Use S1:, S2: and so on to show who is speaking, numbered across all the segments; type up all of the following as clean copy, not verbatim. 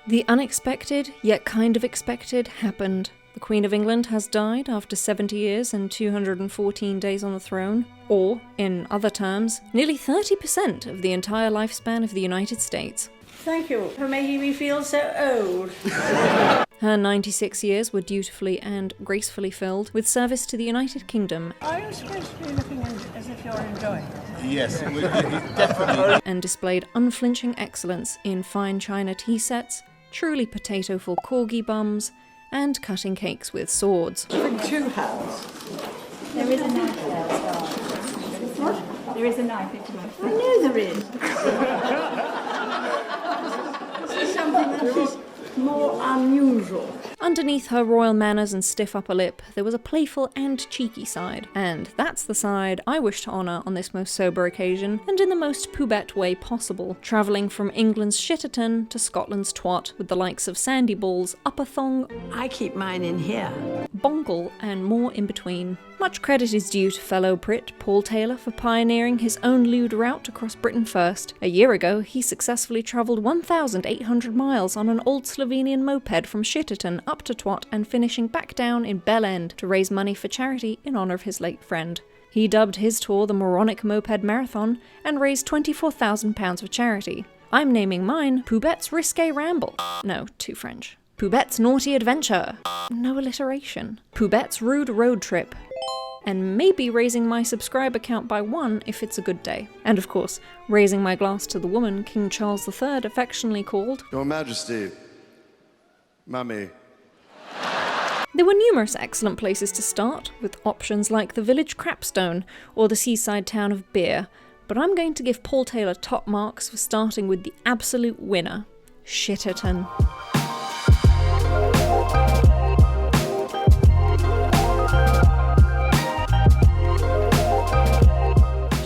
S1: The unexpected, yet kind of expected, happened. The Queen of England has died after 70 years and 214 days on the throne, or, in other terms, nearly 30% of the entire lifespan of the United States.
S2: Thank you for making me feel so old.
S1: Her 96 years were dutifully and gracefully filled with service to the United Kingdom.
S2: Are you supposed to be looking as if you're enjoying it?
S3: Yes, it definitely.
S1: And displayed unflinching excellence in fine china tea sets, truly potato-full corgi bums, and cutting cakes with swords.
S2: With 2 hands.
S4: There is a knife there as well. What? There is a knife if you want.
S2: I know there is. This is something that is more unusual.
S1: Underneath her royal manners and stiff upper lip, there was a playful and cheeky side, and that's the side I wish to honour on this most sober occasion, and in the most poubette way possible, travelling from England's tterton to Scotland's twat with the likes of Sandy Balls, Upperth,
S2: I keep mine in here.
S1: Bonkle, and more in between. Much credit is due to fellow Brit Paul Taylor for pioneering his own lewd route across Britain first. A year ago, he successfully travelled 1,800 miles on an old Slovenian moped from Tterton up to Twat and finishing back down in Bell End to raise money for charity in honour of his late friend. He dubbed his tour the Moronic Moped Marathon and raised £24,000 for charity. I'm naming mine Poubette's Risque Ramble. No, too French. Poubette's Naughty Adventure. No alliteration. Poubette's Rude Road Trip. And maybe raising my subscriber count by 1 if it's a good day. And of course, raising my glass to the woman King Charles III affectionately called
S5: Your Majesty, Mummy.
S1: There were numerous excellent places to start, with options like the village Crapstone or the seaside town of Beer, but I'm going to give Paul Taylor top marks for starting with the absolute winner, Tterton.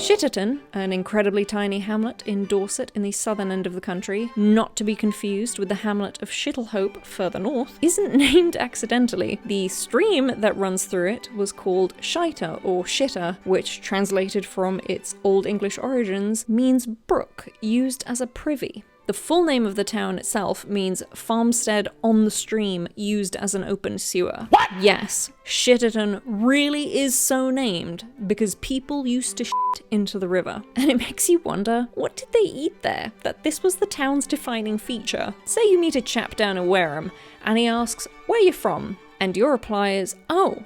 S1: Tterton, an incredibly tiny hamlet in Dorset in the southern end of the country, not to be confused with the hamlet of Shittlehope further north, isn't named accidentally. The stream that runs through it was called Shiter or Shitter, which translated from its Old English origins means brook, used as a privy. The full name of the town itself means farmstead on the stream used as an open sewer. What? Yes, Tterton really is so named because people used to shit into the river. And it makes you wonder, what did they eat there? That this was the town's defining feature. Say you meet a chap down in Wareham and he asks, "Where you from?" And your reply is, "Oh,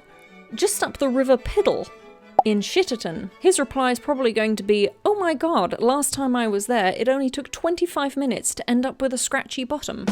S1: just up the River Piddle." In Tterton, his reply is probably going to be, "Oh my god, last time I was there, it only took 25 minutes to end up with a scratchy bottom."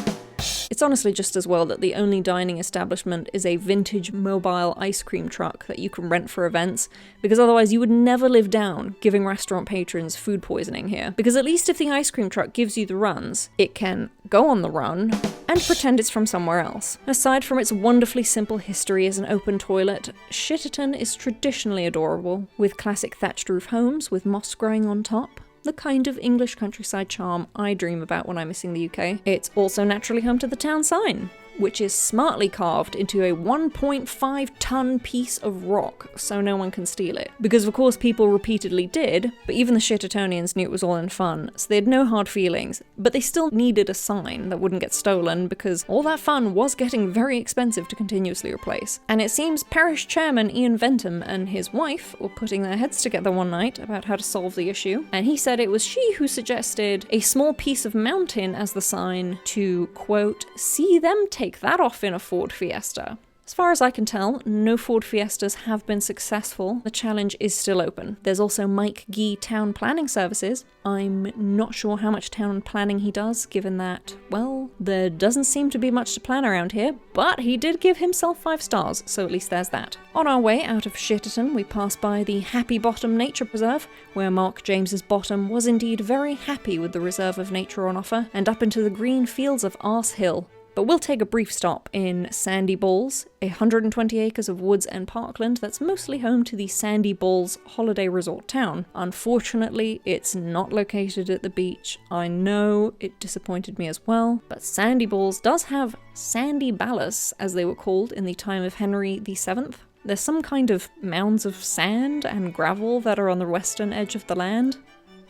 S1: It's honestly just as well that the only dining establishment is a vintage mobile ice cream truck that you can rent for events, because otherwise you would never live down giving restaurant patrons food poisoning here. Because at least if the ice cream truck gives you the runs, it can go on the run and pretend it's from somewhere else. Aside from its wonderfully simple history as an open toilet, Tterton is traditionally adorable, with classic thatched roof homes with moss growing on top. The kind of English countryside charm I dream about when I'm missing the UK. It's also naturally home to the town sign, which is smartly carved into a 1.5-ton piece of rock so no one can steal it. Because of course people repeatedly did, but even the Ttertonians knew it was all in fun, so they had no hard feelings, but they still needed a sign that wouldn't get stolen because all that fun was getting very expensive to continuously replace. And it seems parish chairman Ian Ventham and his wife were putting their heads together one night about how to solve the issue, and he said it was she who suggested a small piece of mountain as the sign to, quote, "see them take that off in a Ford Fiesta." As far as I can tell, no Ford Fiestas have been successful. The challenge is still open. There's also Mike Gee Town Planning Services. I'm not sure how much town planning he does, given that, well, there doesn't seem to be much to plan around here, but he did give himself 5 stars, so at least there's that. On our way out of Tterton, we pass by the Happy Bottom Nature Preserve, where Mark James's bottom was indeed very happy with the reserve of nature on offer, and up into the green fields of Arse Hill. But we'll take a brief stop in Sandy Balls, 120 acres of woods and parkland that's mostly home to the Sandy Balls holiday resort town. Unfortunately, it's not located at the beach. I know, it disappointed me as well, but Sandy Balls does have sandy ballast, as they were called in the time of Henry VII. There's some kind of mounds of sand and gravel that are on the western edge of the land.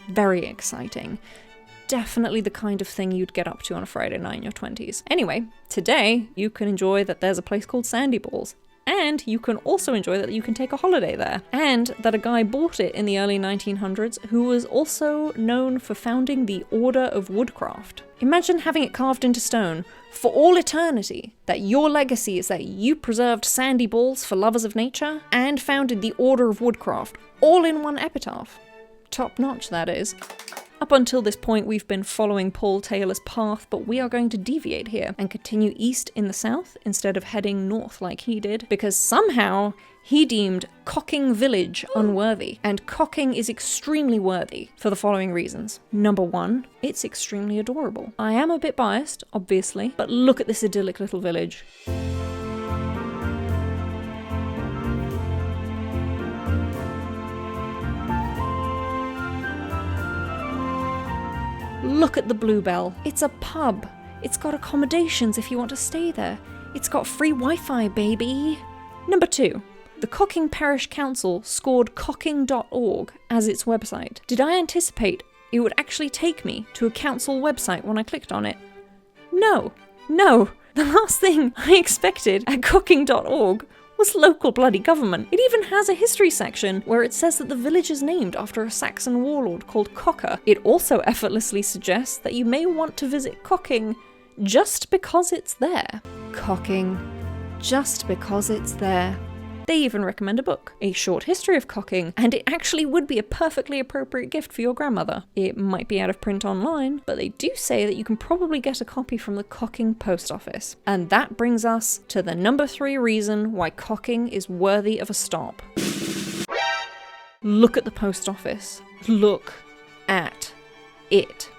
S1: Very exciting. definitely the kind of thing you'd get up to on a Friday night in your 20s. Anyway, today you can enjoy that there's a place called Sandy Balls. And you can also enjoy that you can take a holiday there. And that a guy bought it in the early 1900s who was also known for founding the Order of Woodcraft. Imagine having it carved into stone for all eternity that your legacy is that you preserved Sandy Balls for lovers of nature and founded the Order of Woodcraft, all in one epitaph. Top notch, that is. Up until this point, we've been following Paul Taylor's path, but we are going to deviate here and continue east in the south instead of heading north like he did, because somehow he deemed Cocking Village unworthy, and Cocking is extremely worthy for the following reasons. Number one, it's extremely adorable. I am a bit biased, obviously, but look at this idyllic little village. Look at the Bluebell. It's a pub. It's got accommodations if you want to stay there. It's got free Wi-Fi, baby. Number two, the Cocking Parish Council scored cocking.org as its website. Did I anticipate it would actually take me to a council website when I clicked on it? No. The last thing I expected at cocking.org was local bloody government. It even has a history section where it says that the village is named after a Saxon warlord called Cocker. It also effortlessly suggests that you may want to visit Cocking just because it's there. Cocking, just because it's there. They even recommend a book, A Short History of Cocking, and it actually would be a perfectly appropriate gift for your grandmother. It might be out of print online, but they do say that you can probably get a copy from the Cocking post office. And that brings us to the number 3 reason why Cocking is worthy of a stop. Look at the post office. Look at it.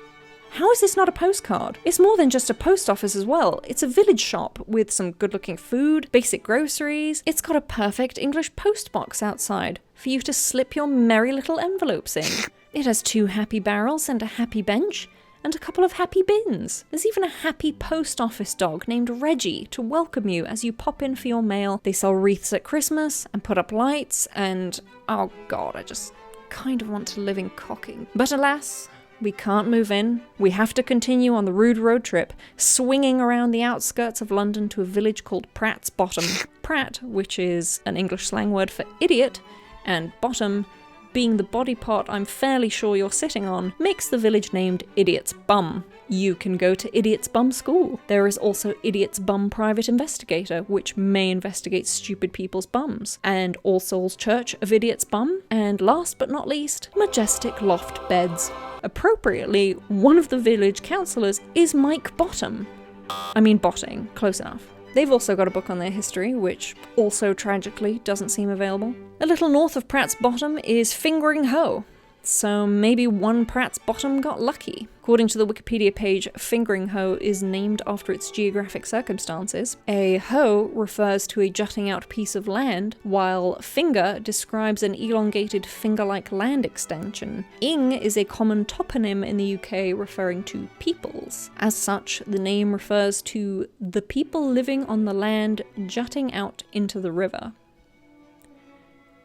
S1: How is this not a postcard? It's more than just a post office as well. It's a village shop with some good-looking food, basic groceries. It's got a perfect English post box outside for you to slip your merry little envelopes in. It has 2 happy barrels and a happy bench, and a couple of happy bins. There's even a happy post office dog named Reggie to welcome you as you pop in for your mail. They sell wreaths at Christmas and put up lights, and oh god, I just kind of want to live in Cocking. But alas, we can't move in. We have to continue on the rude road trip, swinging around the outskirts of London to a village called Pratt's Bottom. Pratt, which is an English slang word for idiot, and bottom, being the body part I'm fairly sure you're sitting on, makes the village named Idiot's Bum. You can go to Idiot's Bum School. There is also Idiot's Bum Private Investigator, which may investigate stupid people's bums, and All Souls Church of Idiot's Bum, and last but not least, Majestic Loft Beds. Appropriately, one of the village councillors is Mike Bottom. I mean Botting, close enough. They've also got a book on their history, which also tragically doesn't seem available. A little north of Pratt's Bottom is Fingringhoe, so maybe one Pratt's Bottom got lucky. According to the Wikipedia page, Fingringhoe is named after its geographic circumstances. A hoe refers to a jutting out piece of land, while finger describes an elongated finger-like land extension. Ing is a common toponym in the UK referring to peoples. As such, the name refers to the people living on the land jutting out into the river.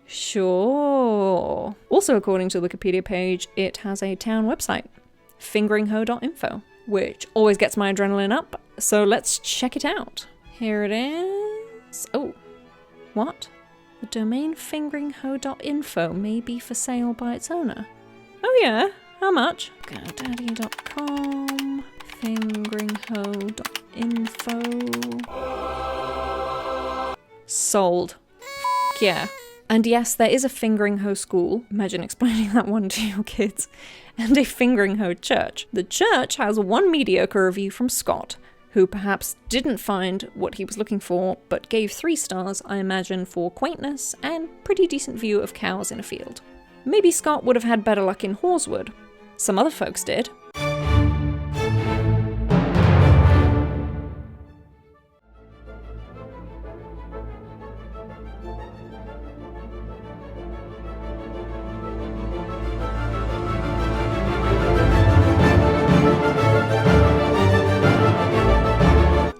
S1: Sure. Also, according to the Wikipedia page, it has a town website, fingringhoe.info, which always gets my adrenaline up, so let's check it out. Here it is. Oh, what? The domain fingringhoe.info may be for sale by its owner. Oh yeah, how much? GoDaddy.com, fingringhoe.info. Sold. Yeah. And yes, there is a Fingringhoe school, imagine explaining that one to your kids, and a Fingringhoe church. The church has one mediocre review from Scott, who perhaps didn't find what he was looking for, but gave 3 stars, I imagine, for quaintness and pretty decent view of cows in a field. Maybe Scott would have had better luck in Horswood. Some other folks did.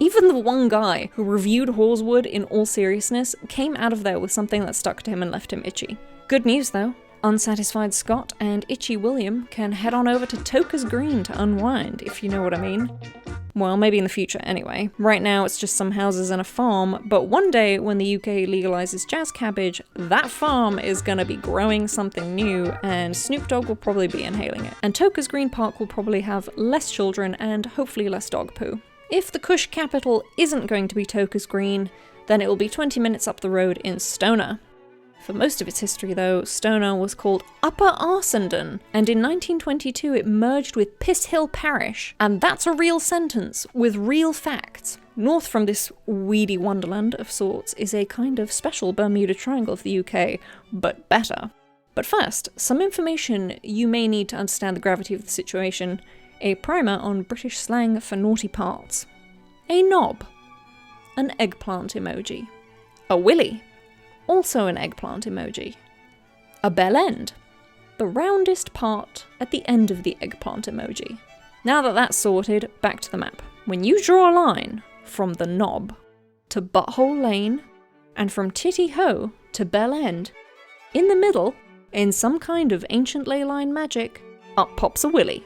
S1: Even the one guy who reviewed Horswood in all seriousness came out of there with something that stuck to him and left him itchy. Good news though, Unsatisfied Scott and Itchy William can head on over to Toker's Green to unwind, if you know what I mean. Well, maybe in the future anyway. Right now it's just some houses and a farm, but one day when the UK legalises jazz cabbage, that farm is gonna be growing something new, and Snoop Dogg will probably be inhaling it. And Toker's Green Park will probably have less children and hopefully less dog poo. If the Kush capital isn't going to be Toker's Green, then it will be 20 minutes up the road in Stonor. For most of its history though, Stonor was called Upper Arsendon, and in 1922 it merged with Piss Hill Parish, and that's a real sentence, with real facts. North from this weedy wonderland of sorts is a kind of special Bermuda Triangle of the UK, but better. But first, some information you may need to understand the gravity of the situation, a primer on British slang for naughty parts. A knob, an eggplant emoji. A willy, also an eggplant emoji. A bell end, the roundest part at the end of the eggplant emoji. Now that that's sorted, back to the map. When you draw a line from the knob to Butthole Lane, and from Titty Ho to Bell End, in the middle, in some kind of ancient ley line magic, up pops a willy.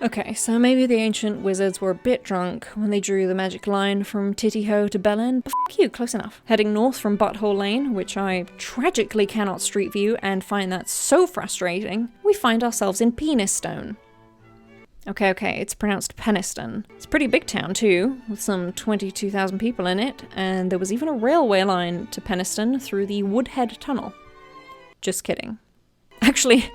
S1: Okay, so maybe the ancient wizards were a bit drunk when they drew the magic line from Titty Ho to Bell End, but f*** you, close enough. Heading north from Butthole Lane, which I tragically cannot street view and find that so frustrating, we find ourselves in Penistone. Okay, it's pronounced Peniston. It's a pretty big town too, with some 22,000 people in it, and there was even a railway line to Peniston through the Woodhead Tunnel. Just kidding. Actually,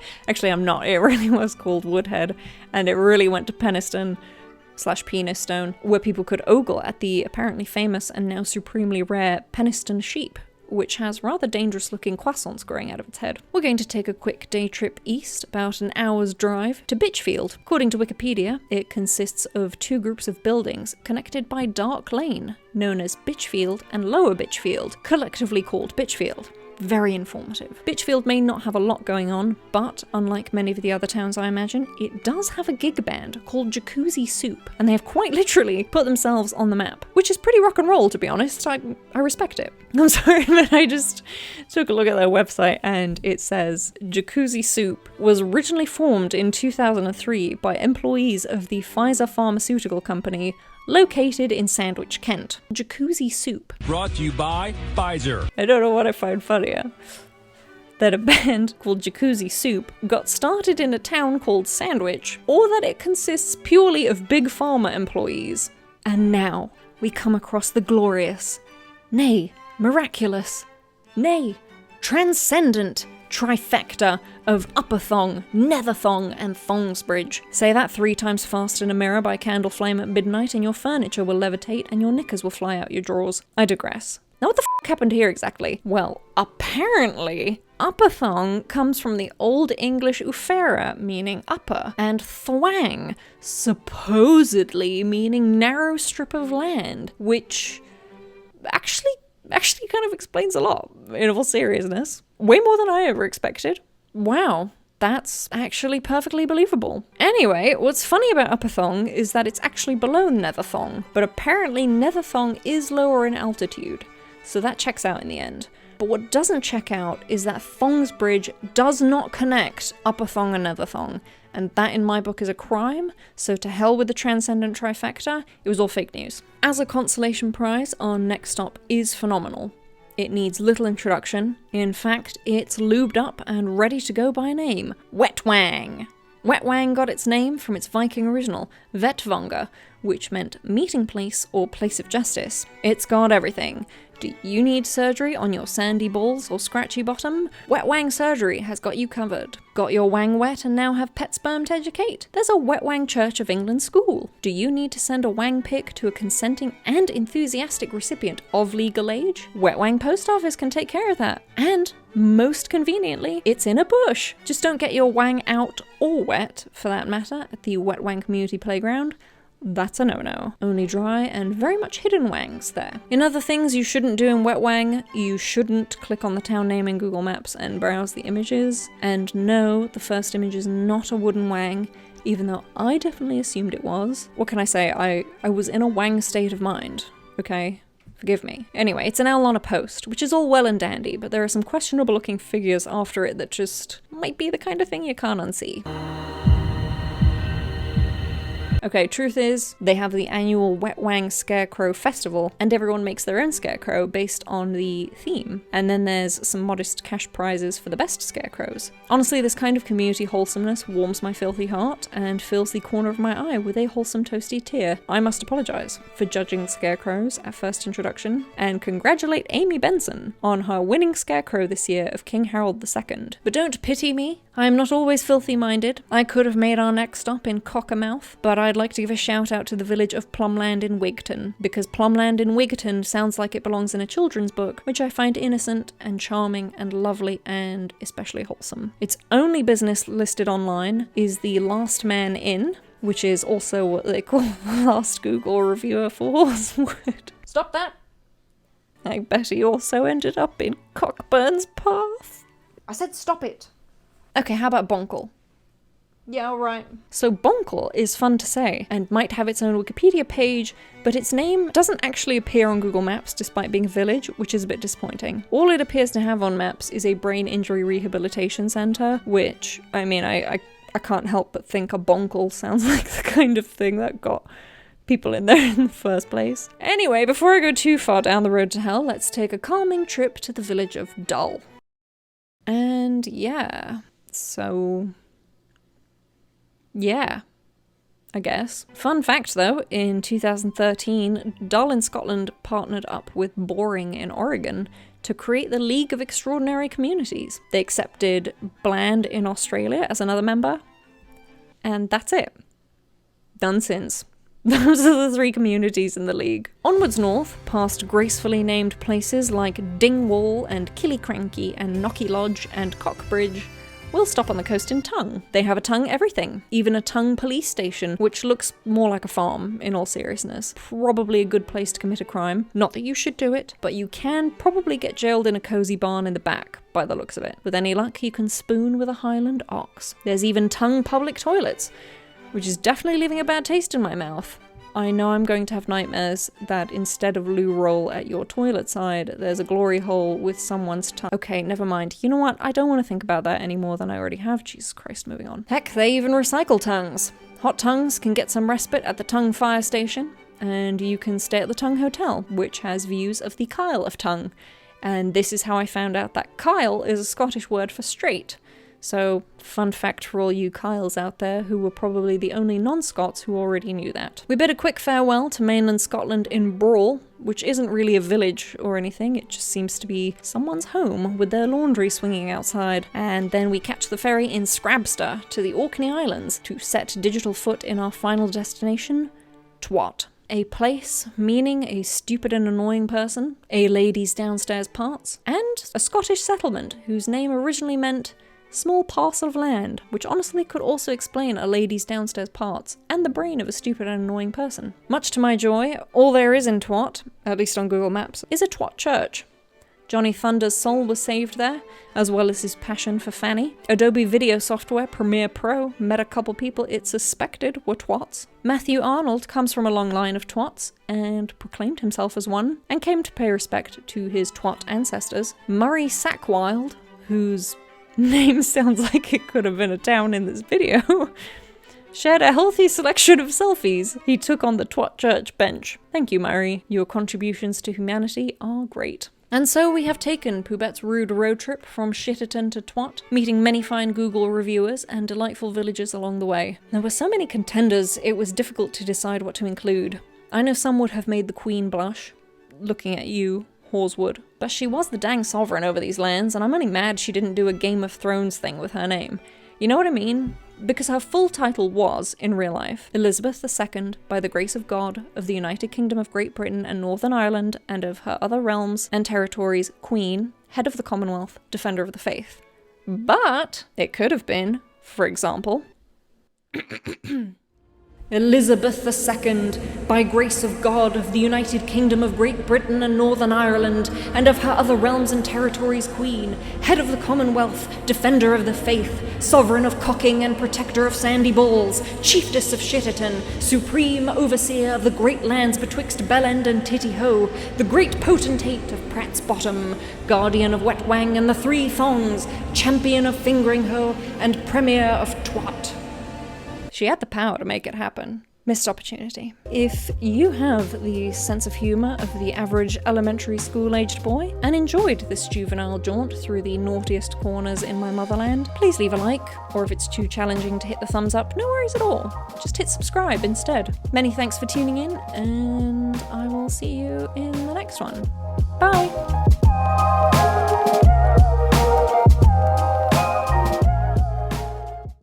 S1: I'm not. It really was called Woodhead, and it really went to Peniston/Penistone, where people could ogle at the apparently famous and now supremely rare Peniston sheep, which has rather dangerous-looking croissants growing out of its head. We're going to take a quick day trip east, about an hour's drive, to Bitchfield. According to Wikipedia, it consists of two groups of buildings connected by Dark Lane, known as Bitchfield and Lower Bitchfield, collectively called Bitchfield. Very informative. Bitchfield may not have a lot going on, but unlike many of the other towns I imagine, it does have a gig band called Jacuzzi Soup, and they have quite literally put themselves on the map, which is pretty rock and roll, to be honest. I respect it. I'm sorry, but I just took a look at their website and it says Jacuzzi Soup was originally formed in 2003 by employees of the Pfizer Pharmaceutical Company, located in Sandwich, Kent. Jacuzzi Soup.
S3: Brought to you by Pfizer.
S1: I don't know what I find funnier. That a band called Jacuzzi Soup got started in a town called Sandwich, or that it consists purely of big pharma employees. And now we come across the glorious, nay, miraculous, nay, transcendent trifecta of Upperthong, Netherthong, and Thongsbridge. Say that 3 times fast in a mirror by candle flame at midnight and your furniture will levitate and your knickers will fly out your drawers. I digress. Now what the f*** happened here exactly? Well, apparently, Upperthong comes from the Old English ufera, meaning upper, and thwang, supposedly meaning narrow strip of land, which actually kind of explains a lot, in all seriousness. Way more than I ever expected. Wow, that's actually perfectly believable. Anyway, what's funny about Upperthong is that it's actually below Netherthong, but apparently Netherthong is lower in altitude, so that checks out in the end. But what doesn't check out is that Thongsbridge does not connect Upperthong and Netherthong, and that in my book is a crime, so to hell with the transcendent trifecta, it was all fake news. As a consolation prize, our next stop is phenomenal. It needs little introduction. In fact, it's lubed up and ready to go by name, Wetw. Wetw got its name from its Viking original, Vetvanga, which meant meeting place or place of justice. It's got everything. Do you need surgery on your sandy balls or scratchy bottom? Wetwang Surgery has got you covered. Got your wang wet and now have pet sperm to educate? There's a Wetwang Church of England school. Do you need to send a wang pic to a consenting and enthusiastic recipient of legal age? Wetwang Post Office can take care of that. And most conveniently, it's in a bush. Just don't get your wang out or wet, for that matter, at the Wetwang Community Playground. That's a no-no. Only dry and very much hidden wangs there. In other things you shouldn't do in Wetwang, you shouldn't click on the town name in Google Maps and browse the images. And no, the first image is not a wooden wang, even though I definitely assumed it was. What can I say? I was in a wang state of mind, okay? Forgive me. Anyway, it's an owl on a post, which is all well and dandy, but there are some questionable looking figures after it that just might be the kind of thing you can't unsee. Okay, truth is, they have the annual Wetw Scarecrow Festival, and everyone makes their own scarecrow based on the theme. And then there's some modest cash prizes for the best scarecrows. Honestly, this kind of community wholesomeness warms my filthy heart and fills the corner of my eye with a wholesome toasty tear. I must apologise for judging scarecrows at first introduction, and congratulate Amy Benson on her winning scarecrow this year of King Harold II. But don't pity me, I am not always filthy-minded. I could have made our next stop in Cockermouth, but I'd like to give a shout out to the village of Plumbland in Wigton, because Plumbland in Wigton sounds like it belongs in a children's book, which I find innocent and charming and lovely and especially wholesome. Its only business listed online is the Last Man Inn, which is also what they call the last Google reviewer for Horsewood. Stop that! I bet he also ended up in Cockburn's Path. I said stop it! Okay, how about Bonkle? Yeah, alright. So Bonkle is fun to say, and might have its own Wikipedia page, but its name doesn't actually appear on Google Maps despite being a village, which is a bit disappointing. All it appears to have on maps is a brain injury rehabilitation centre, which, I mean, I can't help but think a Bonkle sounds like the kind of thing that got people in there in the first place. Anyway, before I go too far down the road to hell, let's take a calming trip to the village of Dull. And yeah, so yeah, I guess. Fun fact though, in 2013, Dull in Scotland partnered up with Boring in Oregon to create the League of Extraordinary Communities. They accepted Bland in Australia as another member, and that's it. Done since. Those are the 3 communities in the league. Onwards north, past gracefully named places like Dingwall and Killiecrankie and Knocky Lodge and Cockbridge, we'll stop on the coast in Tongue. They have a Tongue everything, even a Tongue police station, which looks more like a farm, in all seriousness. Probably a good place to commit a crime. Not that you should do it, but you can probably get jailed in a cosy barn in the back, by the looks of it. With any luck, you can spoon with a Highland ox. There's even Tongue public toilets, which is definitely leaving a bad taste in my mouth. I know I'm going to have nightmares that instead of loo roll at your toilet side, there's a glory hole with someone's tongue. Okay, never mind. You know what? I don't want to think about that any more than I already have. Jesus Christ, moving on. Heck, they even recycle tongues. Hot tongues can get some respite at the Tongue fire station, and you can stay at the Tongue Hotel, which has views of the Kyle of Tongue. And this is how I found out that Kyle is a Scottish word for straight. So, fun fact for all you Kyles out there who were probably the only non-Scots who already knew that. We bid a quick farewell to mainland Scotland in Brawl, which isn't really a village or anything, it just seems to be someone's home with their laundry swinging outside. And then we catch the ferry in Scrabster to the Orkney Islands to set digital foot in our final destination, Twat. A place meaning a stupid and annoying person, a lady's downstairs parts, and a Scottish settlement whose name originally meant small parcel of land, which honestly could also explain a lady's downstairs parts and the brain of a stupid and annoying person. Much to my joy, all there is in Twat, at least on Google Maps, is a Twat church. Johnny Thunder's soul was saved there, as well as his passion for Fanny. Adobe video software Premiere Pro met a couple people it suspected were twats. Matthew Arnold comes from a long line of twats, and proclaimed himself as one, and came to pay respect to his twat ancestors. Murray Sackwild, whose name sounds like it could have been a town in this video, shared a healthy selection of selfies he took on the Twat Church bench. Thank you, Murray. Your contributions to humanity are great. And so we have taken Poobette's rude road trip from Tterton to Twat, meeting many fine Google reviewers and delightful villagers along the way. There were so many contenders, it was difficult to decide what to include. I know some would have made the Queen blush, looking at you, Horsewood, but she was the dang sovereign over these lands, and I'm only mad she didn't do a Game of Thrones thing with her name. You know what I mean? Because her full title was, in real life, Elizabeth II, by the grace of God, of the United Kingdom of Great Britain and Northern Ireland, and of her other realms and territories, Queen, Head of the Commonwealth, Defender of the Faith. But it could have been, for example, Elizabeth II, by grace of God, of the United Kingdom of Great Britain and Northern Ireland, and of her other realms and territories queen, head of the Commonwealth, defender of the faith, sovereign of cocking and protector of sandy balls, chiefess of Tterton, supreme overseer of the great lands betwixt Bellend and Tittyhoe, the great potentate of Pratt's Bottom, guardian of Wetw and the Three Thongs, champion of Fingringhoe, and premier of Twat. She had the power to make it happen. Missed opportunity. If you have the sense of humour of the average elementary school-aged boy and enjoyed this juvenile jaunt through the naughtiest corners in my motherland, please leave a like, or if it's too challenging to hit the thumbs up, no worries at all. Just hit subscribe instead. Many thanks for tuning in, and I will see you in the next one. Bye!